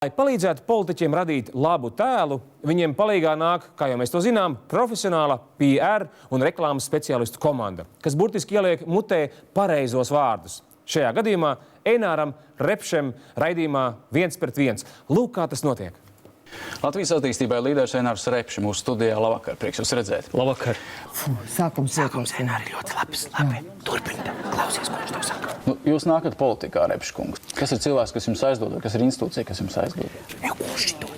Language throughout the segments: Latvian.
Lai palīdzētu politiķiem radīt labu tēlu, viņiem palīgā nāk, kā jau mēs to zinām, profesionāla PR un reklāmas speciālistu komanda, kas burtiski ieliek mutē pareizos vārdus. Šajā gadījumā Eināram Repšem raidījumā 1:1. Lūk, kā tas notiek. Latvijas attīstībai līderis Einārs Repšs mūsu studijā. Labvakar, prieks jūs redzēt. Labvakar. Sākums Eināri ļoti labs. Labi, turpini, klausies, ko viņš tev saka. Jūs nākat politikā, Repšs kungs. Kas ir cilvēks, kas jums aizdod, kas ir institūcija, kas jums aizdod? Kurš to?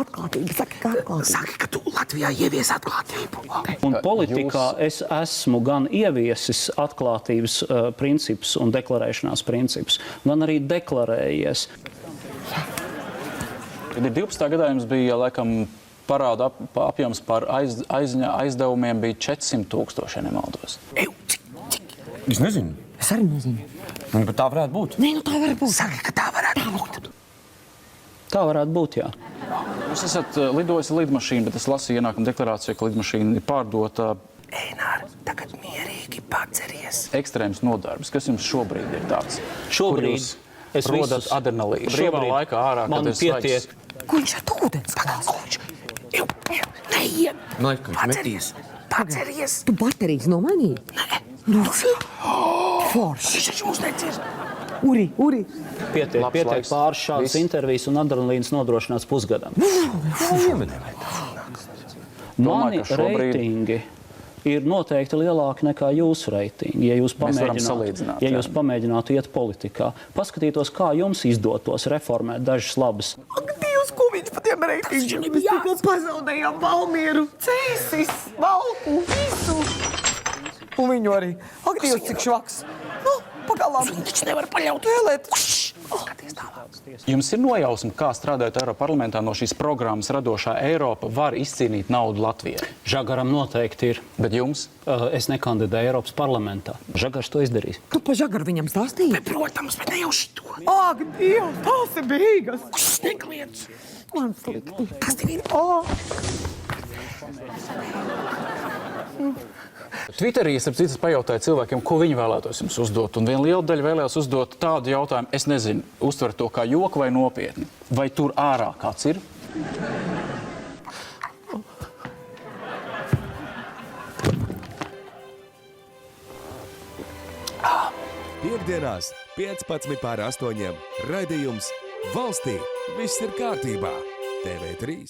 Atklātība, saki, kā atklātība. Saki, ka tu Latvijā ievies atklātību. Un politikā es esmu gan ieviesis atklātības principus un deklarēšanās principus, gan arī deklarējies. Kad ir 12. gadā jums bija, laikam, parāda apjoms par aizdevumiem bija 400 000, ja nemaldos. Cik? Es nezinu. Es arī nezinu. Bet tā varētu būt. Nē, nu tā var būt. Saki, ka tā varētu būt. Tā varētu būt, jā. Jūs esat lidojis ar lidmašīnu, bet es lasīju ienākuma deklarāciju, ka lidmašīna ir pārdota. Einār, tagad mierīgi paceries. Ekstrēms nodarbs. Kas jums šobrīd ir tāds? Šobrīd es rodat adrenalīnu. Brīvā laikā ārā, kad ir pietiek. svaigs. Ko viņš ar ūdens klās? Neiet. Paceries. Paceries. Tu baterijas nomainīji? Nē. Nu, forši. Viņš taču mūs necirs. Uri. Pietiek pāris šādas intervijas un adrenalīns nodrošināts pusgadam. Mani reitingi ir noteikti lielāki nekā jūsu reitingi, ja jūs pamēģinātu iet politikā. Paskatītos, kā jums izdotos reformēt dažas labas. Ak, Dievs, ko viņš pa tiem reitingiem? Mēs tikko pazaudējām Valmieru, Cēsis, Valku, visu. Un viņu arī. Ak, Dievs, cik švaks. Nu, pagalām. Viņi taču nevar paļaut vēlēt. Skaties tālāk. Jums ir nojausma, kā strādājot Eiroparlamentā no šīs programmas Radošā Eiropa var izcīnīt naudu Latvijai? Žagaram noteikti ir. Bet jums? Es nekandidēju Eiropas parlamentā. Žagars to izdarīs. Tu pa Žagaru viņam stāstīji? Protams, bet ne jau šito. Ak, Dievs, tās ir beigas. Kurš nekliedz? Man slikti. Kas tev ir? Twitterī es pajautāju cilvēkiem, ko viņi vēlētos jums uzdot. Un viena liela daļa vēlējās uzdot tādu jautājumu, es nezinu, uztver to kā joku vai nopietni. Vai tur ārā kāds ir? Piektdienās 15:08. Raidījums Valstī viss ir kārtībā. TV3.